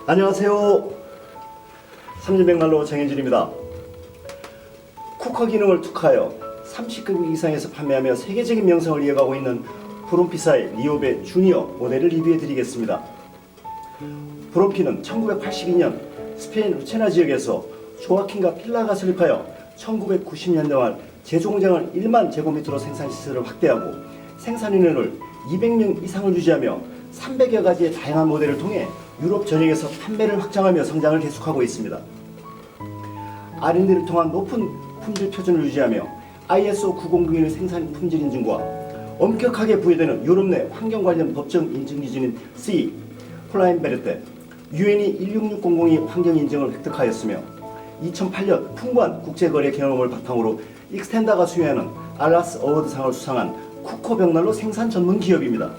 안녕하세요. 삼진백날로 정현진입니다. 쿠커 기능을 특화하여 30개국 이상에서 판매하며 세계적인 명성을 이어가고 있는 브롬피사의 리오베 주니어 모델을 리뷰해 드리겠습니다. 브롬피는 1982년 스페인 루체나 지역에서 조아킨과 필라가 설립하여 1990년대 말 제조 공장을 1만 제곱미터로 생산시설을 확대하고 생산인원을 200명 이상을 유지하며 300여 가지의 다양한 모델을 통해 유럽 전역에서 판매를 확장하며 성장을 계속하고 있습니다. R&D를 통한 높은 품질 표준을 유지하며 ISO 9001 생산 품질 인증과 엄격하게 부여되는 유럽 내 환경 관련 법정 인증 기준인 C, 플라인 베르테, UNE 16600이 환경 인증을 획득하였으며 2008년 풍부한 국제거래 경험을 바탕으로 익스텐다가 수여하는 알라스 어워드상을 수상한 쿠커 벽난로 생산 전문 기업입니다.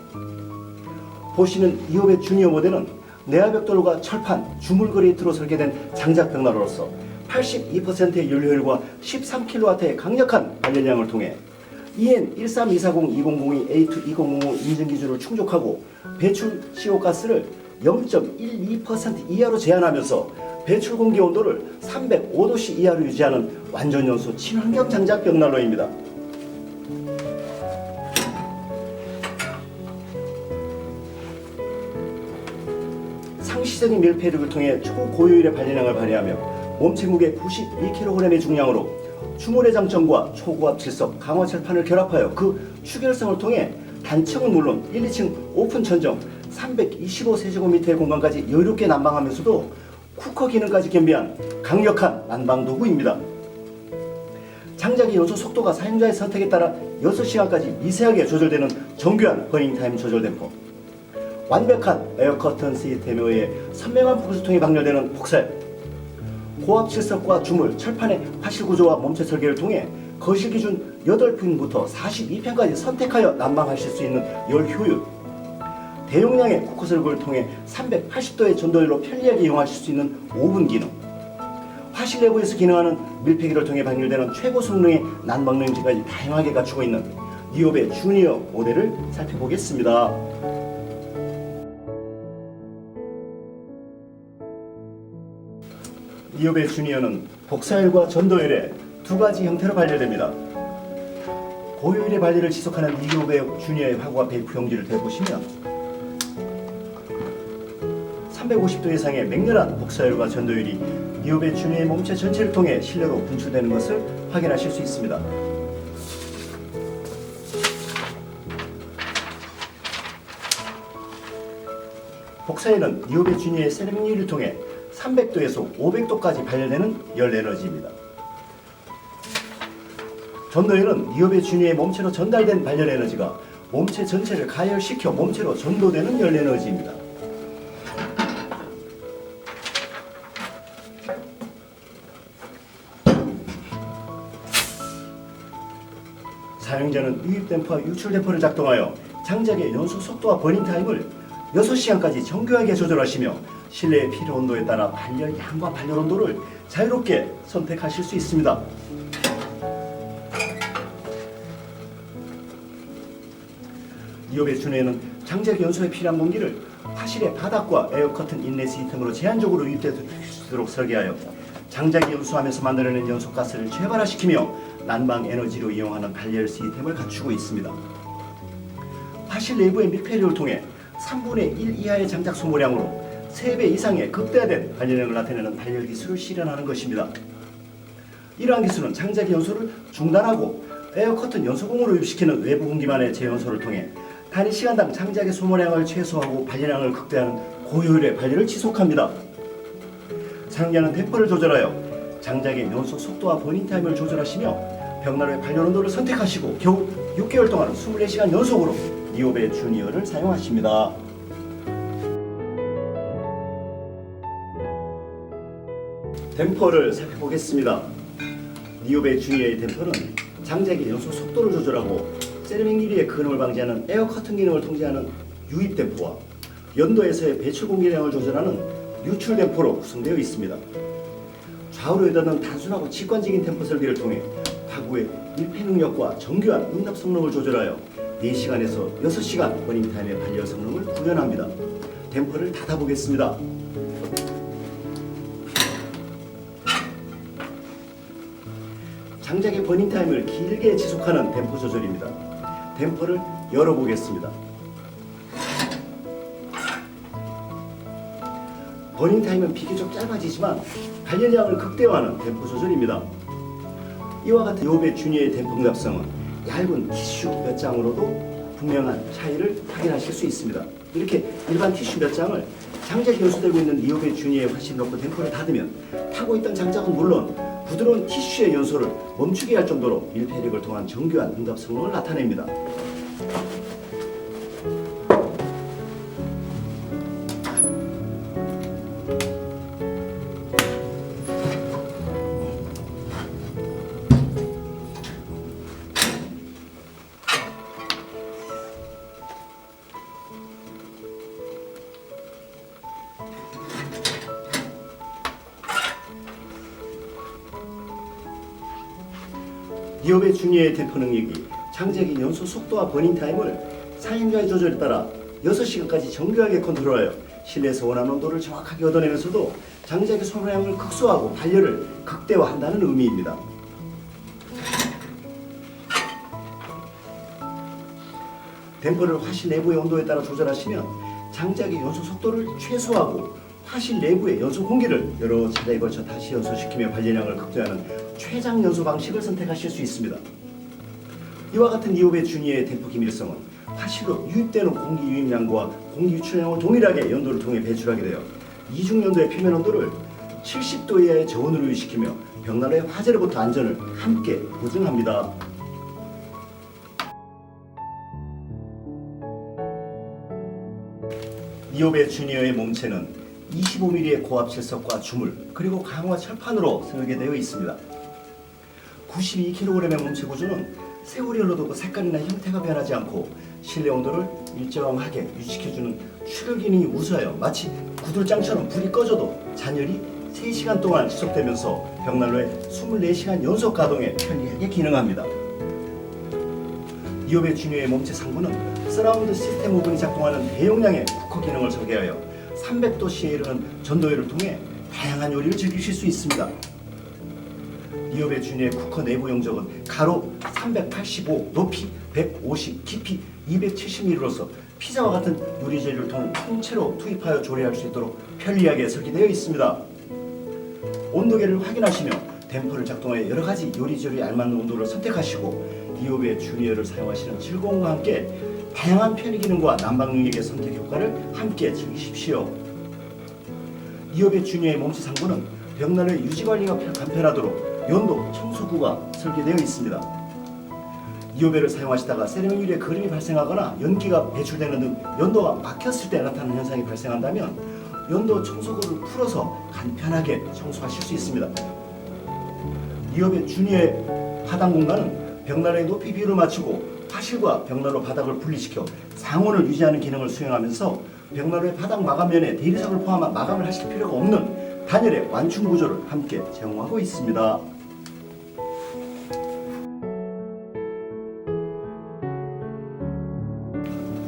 보시는 리오베 주니어 모델은 내화벽돌과 철판, 주물 그레이트로 설계된 장작 벽난로로서 82%의 연료율과 13kW의 강력한 발열량을 통해 EN 13240-2002 A2-2005 인증 기준을 충족하고 배출 CO 가스를 0.12% 이하로 제한하면서 배출 공기 온도를 305도씨 이하로 유지하는 완전 연소 친환경 장작 벽난로입니다. 상시적인 밀폐력을 통해 초고효율의 발열량을 발휘하며 몸체 무게 92kg의 중량으로 주물의 장점과 초고압 질석, 강화 철판을 결합하여 그 추결성을 통해 단층은 물론 1, 2층 오픈 천정 325세제곱미터의 공간까지 여유롭게 난방하면서도 쿠커 기능까지 겸비한 강력한 난방 도구입니다. 장작의 연소 속도가 사용자의 선택에 따라 6시간까지 미세하게 조절되는 정교한 버닝타임 조절 댐퍼, 완벽한 에어 커튼 시스템에 의해 선명한 포크스통이 방열되는 폭살, 고압 질석과 주물, 철판의 화실 구조와 몸체 설계를 통해 거실 기준 8평부터 42평까지 선택하여 난방하실 수 있는 열 효율, 대용량의 쿠커 설구를 통해 380도의 전도율로 편리하게 이용하실 수 있는 오븐 기능, 화실 내부에서 기능하는 밀폐기를 통해 방열되는 최고 성능의 난방 렌즈까지 다양하게 갖추고 있는 리오베 주니어 모델을 살펴보겠습니다. 리오베 주니어는 복사열과 전도열의 두 가지 형태로 발열됩니다. 고효율의 발열을 지속하는 리오베 주니어의 화구와 베이프 용지를 대보시면 350도 이상의 맹렬한 복사열과 전도율이 리오베 주니어의 몸체 전체를 통해 실내로 분출되는 것을 확인하실 수 있습니다. 복사열은 리오베 주니어의 세라믹 유리를 통해 300도에서 500도까지 발열되는 열 에너지입니다. 전도열은 리오베 주니어의 몸체로 전달된 발열 에너지가 몸체 전체를 가열시켜 몸체로 전도되는 열 에너지입니다. 사용자는 유입 댐퍼와 유출 댐퍼를 작동하여 장작의 연소 속도와 버닝 타임을 6시간까지 정교하게 조절하시며 실내의 필요 온도에 따라 발열 양과 발열 온도를 자유롭게 선택하실 수 있습니다. 리오베 주니어는 장작 연소에 필요한 공기를 화실의 바닥과 에어 커튼 인렛 시스템으로 제한적으로 유입될 수 있도록 설계하여 장작이 연소하면서 만들어낸 연소 가스를 재발화시키며 난방 에너지로 이용하는 발열 시스템을 갖추고 있습니다. 화실 내부의 밀폐력을 통해 3분의 1 이하의 장작 소모량으로 3배 이상의 극대화된 발열량을 나타내는 발열 기술을 실현하는 것입니다. 이러한 기술은 장작의 연소를 중단하고 에어 커튼 연소공으로 유입시키는 외부 공기만의 재연소를 통해 단위 시간당 장작의 소모량을 최소화하고 발열량을 극대화하는 고효율의 발열을 지속합니다. 사용자는 댐퍼를 조절하여 장작의 연소 속도와 버닝 타임을 조절하시며 벽난로의 발열 온도를 선택하시고 겨우 6개월 동안 24시간 연속으로 리오베 주니어를 사용하십니다. 댐퍼를 살펴보겠습니다. 리오베 주니어의 댐퍼는 장작의 연소 속도를 조절하고 세라믹 유리의 근음을 방지하는 에어 커튼 기능을 통제하는 유입 댐퍼와 연도에서의 배출 공기량을 조절하는 유출 댐퍼로 구성되어 있습니다. 좌우로 여닫는 단순하고 직관적인 댐퍼 설계를 통해 화구의 밀폐 능력과 정교한 응답 성능을 조절하여 4시간에서 6시간 버닝타임의 발열 성능을 구현합니다. 댐퍼를 닫아보겠습니다. 장작의 버닝 타임을 길게 지속하는 댐퍼 조절입니다. 댐퍼를 열어보겠습니다. 버닝 타임은 비교적 짧아지지만 발열량을 극대화하는 댐퍼 조절입니다. 이와 같은 요배 주니어의 댐퍼 응답성은 얇은 티슈 몇 장으로도 분명한 차이를 확인하실 수 있습니다. 이렇게 일반 티슈 몇 장을 장작이 연소되고 있는 리오베 주니어에 화실을 넣고 댐퍼를 닫으면 타고 있던 장작은 물론 부드러운 티슈의 연소를 멈추게 할 정도로 밀폐력을 통한 정교한 응답 성능을 나타냅니다. 리오베 주니어의 댐퍼 능력이 장작의 연소 속도와 버닝 타임을 사용자의 조절에 따라 6시간까지 정교하게 컨트롤하여 실내에서 원하는 온도를 정확하게 얻어내면서도 장작의 소모량을 극소화하고 발열을 극대화한다는 의미입니다. 댐퍼를 화실 내부의 온도에 따라 조절하시면 장작의 연소 속도를 최소화하고 화실 내부의 연소 공기를 여러 차례에 걸쳐 다시 연소시키며 발열량을 극대화하는 최장 연소 방식을 선택하실 수 있습니다. 이와 같은 리오베 주니어의 댐퍼 기밀성은 화실로 유입되는 공기 유입량과 공기 유출량을 동일하게 연도를 통해 배출하게 되어 이중 연도의 표면 온도를 70도 이하의 저온으로 유지시키며 벽난로의 화재로부터 안전을 함께 보증합니다. 리오베 주니어의 몸체는 25mm의 고압 칠석과 주물 그리고 강화 철판으로 설계되어 있습니다. 92kg의 몸체 구조는 세월이 흘러도 그 색깔이나 형태가 변하지 않고 실내 온도를 일정하게 유지시켜주는 출혈 기능이 우수하여 마치 구들장처럼 불이 꺼져도 잔열이 3시간 동안 지속되면서 벽난로의 24시간 연속 가동에 편리하게 기능합니다. 리오베 주니어의 몸체 상부는 서라운드 시스템 오븐이 작동하는 대용량의 쿠커 기능을 설계하여 300도씨에 이르는 전도율을 통해 다양한 요리를 즐기실 수 있습니다. 리오베 주니어의 쿠커 내부 용적은 가로 385, 높이 150, 깊이 270mm로서 피자와 같은 요리 재료를 통째로 투입하여 조리할 수 있도록 편리하게 설계되어 있습니다. 온도계를 확인하시며 댐퍼를 작동하여 여러가지 요리 재료에 알맞는 온도를 선택하시고 리오베 주니어를 사용하시는 즐거움과 함께 다양한 편의 기능과 난방 능력의 선택 효과를 함께 즐기십시오. 리오베 주니어의 몸체 상부는 벽난로의 유지 관리가 간편하도록 연도 청소구가 설계되어 있습니다. 리오베를 사용하시다가 세라믹 그림이 발생하거나 연기가 배출되는 등 연도가 막혔을 때 나타나는 현상이 발생한다면 연도 청소구를 풀어서 간편하게 청소하실 수 있습니다. 리오베 주니어의 하단 공간은 벽난로의 높이 비율을 맞추고 화실과 벽난로 바닥을 분리시켜 상온을 유지하는 기능을 수행하면서 벽난로의 바닥 마감면에 대리석을 포함한 마감을 하실 필요가 없는 단열의 완충 구조를 함께 제공하고 있습니다.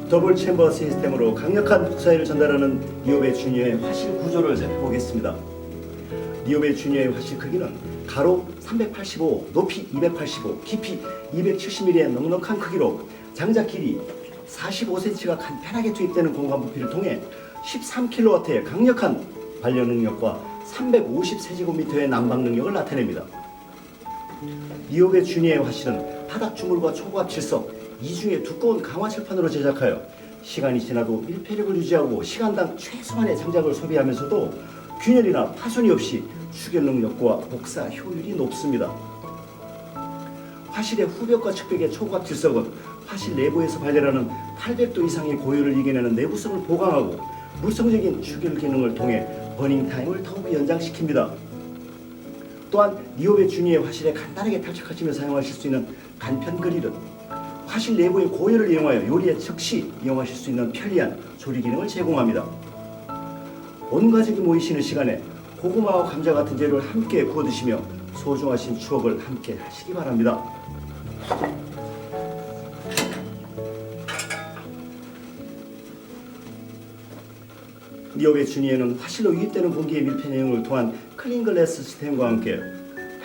더블 챔버 시스템으로 강력한 북사위를 전달하는 리오베 주니어의 화실 구조를 살펴보겠습니다. 리오베 주니어의 화실 크기는 가로 385, 높이 285, 깊이 270mm의 넉넉한 크기로 장작 길이 45cm가 간편하게 투입되는 공간 부피를 통해 13kW의 강력한 발열 능력과 350세제곱미터의 난방 능력을 나타냅니다. 리오베 주니어의 화실은 바닥 주물과 초고압 칠석, 이중의 두꺼운 강화 철판으로 제작하여 시간이 지나도 밀폐력을 유지하고 시간당 최소한의 장작을 소비하면서도 균열이나 파손이 없이 추결 능력과 복사 효율이 높습니다. 화실의 후벽과 측벽의 초고압 칠석은 화실 내부에서 발열하는 800도 이상의 고열을 이겨내는 내부성을 보강하고 물성적인 추결 기능을 통해 버닝 타임을 더욱 연장시킵니다. 또한 리오베 주니어의 화실에 간단하게 탈착하시며 사용하실 수 있는 간편 그릴은 화실 내부의 고열을 이용하여 요리에 즉시 이용하실 수 있는 편리한 조리 기능을 제공합니다. 온 가족이 모이시는 시간에 고구마와 감자 같은 재료를 함께 구워 드시며 소중하신 추억을 함께 하시기 바랍니다. 리오베 주니어는 화실로 유입되는 공기의 밀폐 내용을 통한 클린 글래스 시스템과 함께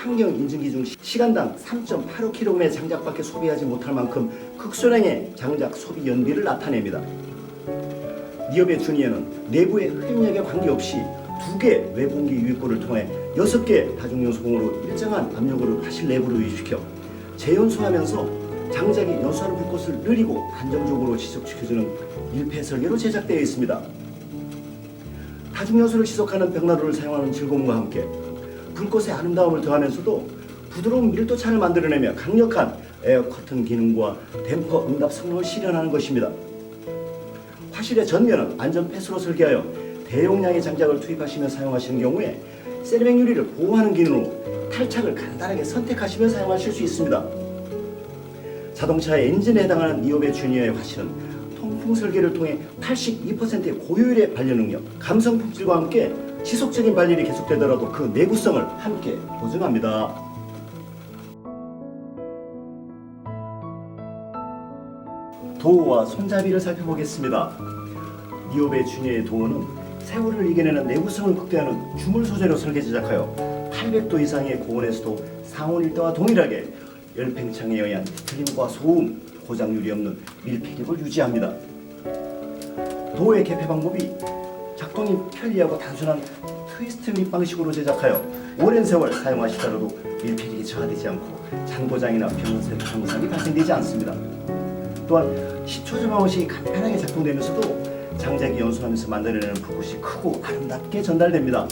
환경 인증 기준 시간당 3.85kg의 장작밖에 소비하지 못할 만큼 극소량의 장작 소비 연비를 나타냅니다. 니오베 주니어는 내부의 흡입력에 관계없이 2개 외공기 유입구를 통해 6개 다중연소공으로 일정한 압력으로 화실 내부를 유입시켜 재연소하면서 장작이 연소하는 불꽃을 느리고 안정적으로 지속시켜주는 밀폐 설계로 제작되어 있습니다. 다중연소를 지속하는 벽난로를 사용하는 즐거움과 함께 불꽃의 아름다움을 더하면서도 부드러운 밀도차를 만들어내며 강력한 에어 커튼 기능과 댐퍼 응답 성능을 실현하는 것입니다. 화실의 전면은 안전 폐수로 설계하여 대용량의 장작을 투입하시며 사용하시는 경우에 세라믹 유리를 보호하는 기능으로 탈착을 간단하게 선택하시며 사용하실 수 있습니다. 자동차의 엔진에 해당하는 니오베 주니어의 화실은 통풍 설계를 통해 82%의 고효율의 발열 능력, 감성 품질과 함께 지속적인 발열이 계속되더라도 그 내구성을 함께 보증합니다. 도어와 손잡이를 살펴보겠습니다. 니오베 주니어의 도어는 세월을 이겨내는 내구성을 극대화하는 주물 소재로 설계 제작하여 800도 이상의 고온에서도 상온 일대와 동일하게 열팽창에 의한 틀림과 소음, 고장률이 없는 밀폐력을 유지합니다. 도어의 개폐 방법이 작동이 편리하고 단순한 트위스트 립 방식으로 제작하여 오랜 세월 사용하시더라도 밀폐력이 저하되지 않고 잔고장이나 병세 현상이 발생되지 않습니다. 또한 10초 점화 방식이 간편하게 작동되면서도 장작이 연소하면서 만들어내는 불꽃이 크고 아름답게 전달됩니다.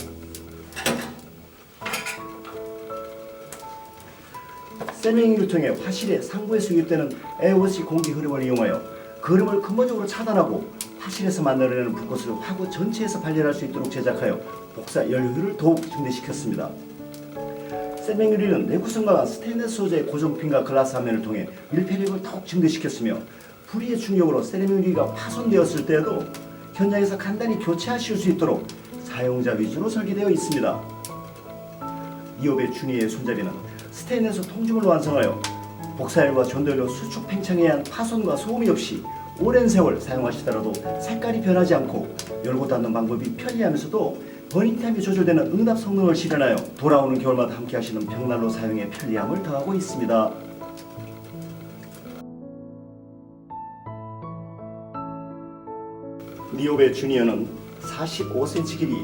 세라믹을 통해 화실의 상부에서 유입되는 에어워시 공기 흐름을 이용하여 그 흐름을 근본적으로 차단하고 화실에서 만들어내는 불꽃을 화구 전체에서 발열할 수 있도록 제작하여 복사 연료율을 더욱 증대시켰습니다. 세라믹 유리는 내구성 강한 스테인리스 소재의 고정핀과 글라스 함면을 통해 밀폐력을 더욱 증대시켰으며 불의의 충격으로 세라믹 유리가 파손되었을 때에도 현장에서 간단히 교체하실 수 있도록 사용자 위주로 설계되어 있습니다. 니오베 주니어의 손잡이는 스테인리스 통주물로 완성하여 복사열과 전도열로 수축 팽창에 의한 파손과 소음이 없이 오랜 세월 사용하시더라도 색깔이 변하지 않고 열고 닫는 방법이 편리하면서도 버닝타임이 조절되는 응답 성능을 실현하여 돌아오는 겨울마다 함께 하시는 벽난로 사용의 편리함을 더하고 있습니다. 니오베 주니어는 45cm 길이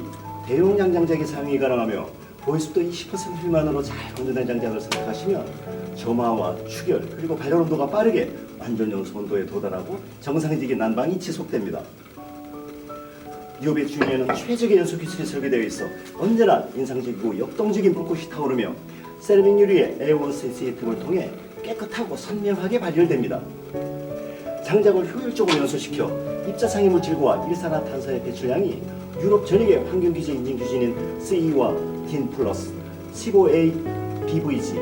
대용량 장작의 사용이 가능하며 보이스도 20% 미만으로 잘 건조된 장작을 선택하시면 점화와 축열 그리고 발열 온도가 빠르게 완전 연소 온도에 도달하고 정상적인 난방이 지속됩니다. 니오베 주니어는 최적의 연소 기술이 설계되어 있어 언제나 인상적이고 역동적인 불꽃이 타오르며 세라믹 유리의 에어워시 시스템을 통해 깨끗하고 선명하게 발열됩니다. 장작을 효율적으로 연소시켜 입자상의 물질과 일산화탄소의 배출량이 유럽 전역의 환경규제 인증 규진인 CE와 DIN 플러스 15A BVG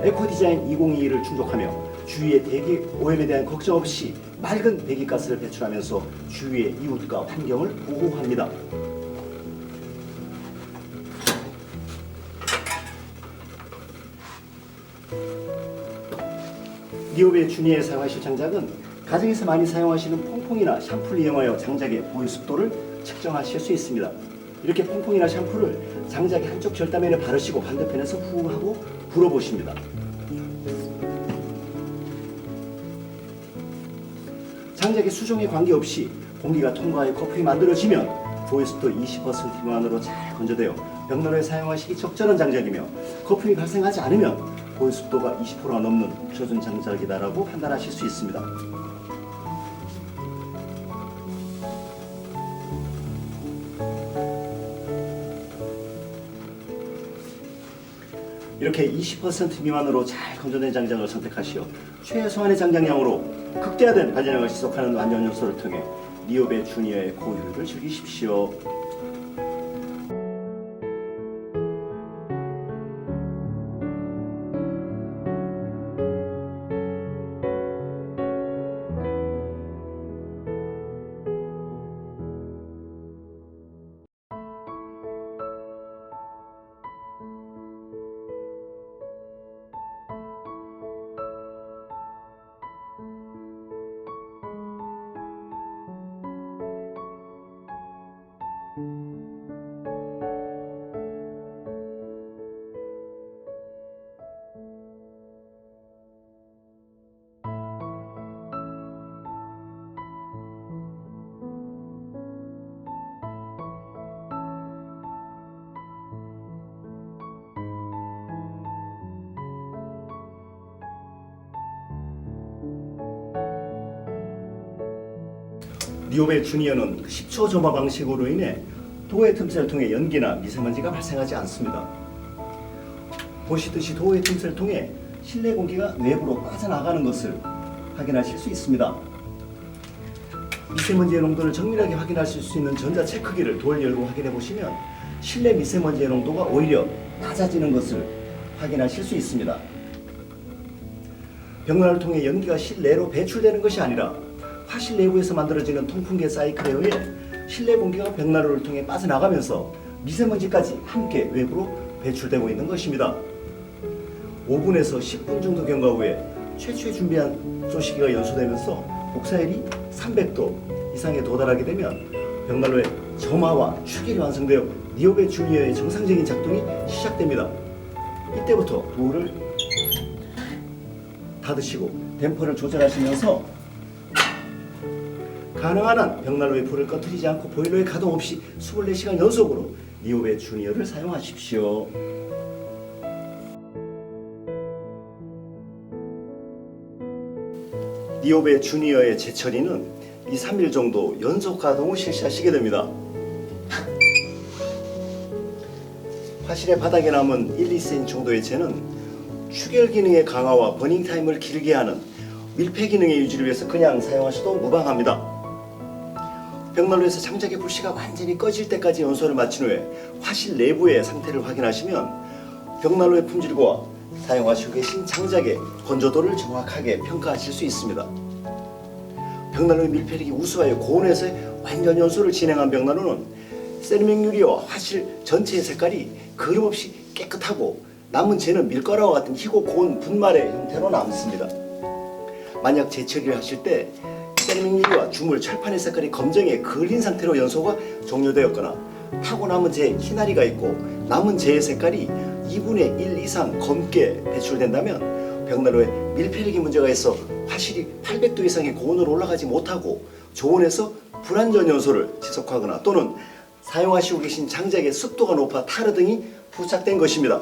에코디자인 2022를 충족하며 주위의 대기 오염에 대한 걱정 없이 맑은 배기가스를 배출하면서 주위의 이웃과 환경을 보호합니다. 니오베 주니어에 사용하실 장작은 가정에서 많이 사용하시는 퐁퐁이나 샴푸를 이용하여 장작의 보유 습도를 측정하실 수 있습니다. 이렇게 퐁퐁이나 샴푸를 장작의 한쪽 절단면에 바르시고 반대편에서 후 하고 불어보십니다. 장작의 수종에 관계없이 공기가 통과하여 거품이 만들어지면 보유습도 20% 미만으로 잘 건조되어 벽난로에 사용하시기 적절한 장작이며 거품이 발생하지 않으면 보유습도가 20%가 넘는 표준 장작이다라고 판단하실 수 있습니다. 이렇게 20% 미만으로 잘 건조된 장작을 선택하시어 최소한의 장작량으로 극대화된 발열량을 지속하는 완전 연소를 통해 니오베 주니어의 고효율을 즐기십시오. 니오베 주니어는 10초 점화 방식으로 인해 도해 틈새를 통해 연기나 미세먼지가 발생하지 않습니다. 보시듯이 도해 틈새를 통해 실내 공기가 외부로 빠져나가는 것을 확인하실 수 있습니다. 미세먼지의 농도를 정밀하게 확인하실 수 있는 전자 체크기를 돌 열고 확인해 보시면 실내 미세먼지의 농도가 오히려 낮아지는 것을 확인하실 수 있습니다. 벽난로를 통해 연기가 실내로 배출되는 것이 아니라 화실 내부에서 만들어지는 통풍계 사이클에 의해 실내 공기가 벽난로를 통해 빠져나가면서 미세먼지까지 함께 외부로 배출되고 있는 것입니다. 5분에서 10분 정도 경과 후에 최초에 준비한 조식기가 연소되면서 복사율이 300도 이상에 도달하게 되면 벽난로의 점화와 추결이 완성되어 니오베 주니어의 정상적인 작동이 시작됩니다. 이때부터 불을 닫으시고 댐퍼를 조절하시면서 가능한 한 벽난로의 불을 꺼뜨리지 않고 보일러의 가동 없이 24시간 연속으로 니오베 주니어를 사용하십시오. 니오베 주니어의 재처리는 2-3일 정도 연속 가동을 실시하시게 됩니다. 화실의 바닥에 남은 1-2cm 정도의 재는 추결 기능의 강화와 버닝 타임을 길게 하는 밀폐 기능의 유지를 위해서 그냥 사용하셔도 무방합니다. 벽난로에서 장작의 불씨가 완전히 꺼질 때까지 연소를 마친 후에 화실 내부의 상태를 확인하시면 벽난로의 품질과 사용하시고 계신 장작의 건조도를 정확하게 평가하실 수 있습니다. 벽난로의 밀폐력이 우수하여 고온에서 완전 연소를 진행한 벽난로는 세라믹 유리와 화실 전체의 색깔이 그름없이 깨끗하고 남은 재는 밀가루와 같은 희고 고운 분말의 형태로 남습니다. 만약 재처리를 하실 때 세라믹 유리와 주물, 철판의 색깔이 검정에 그을린 상태로 연소가 종료되었거나 타고 남은 재에 희나리가 있고 남은 재의 색깔이 2분의 1 이상 검게 배출된다면 벽난로에 밀폐력이 문제가 있어 화실이 800도 이상의 고온으로 올라가지 못하고 저온에서 불완전 연소를 지속하거나 또는 사용하시고 계신 장작의 습도가 높아 타르 등이 부착된 것입니다.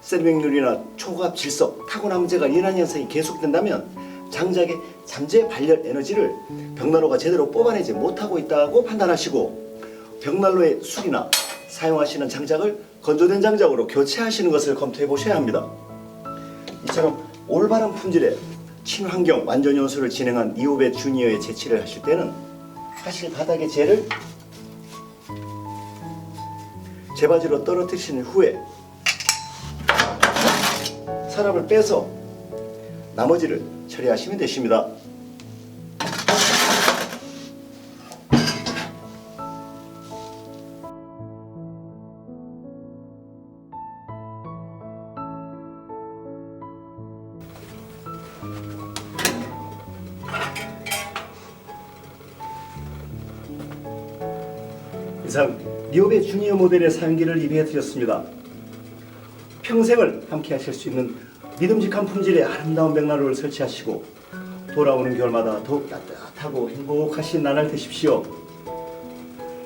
세라믹 유리나 초고압 질석, 타고 남은 재가 인한 현상이 계속된다면 장작의 잠재 발열 에너지를 벽난로가 제대로 뽑아내지 못하고 있다고 판단하시고 벽난로의 술이나 사용하시는 장작을 건조된 장작으로 교체하시는 것을 검토해 보셔야 합니다. 이처럼 올바른 품질의 친환경 완전 연소를 진행한 니오베 주니어의 재치를 하실 때는 화실 바닥의 재를 재바지로 떨어뜨리신 후에 서랍을 빼서 나머지를 처리하시면 되십니다. 이상 니오베 주니어 모델의 사용기를 리뷰해 드렸습니다. 평생을 함께 하실 수 있는 믿음직한 품질의 아름다운 벽난로를 설치하시고 돌아오는 겨울마다 더욱 따뜻하고 행복하신 나날 되십시오.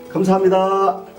감사합니다.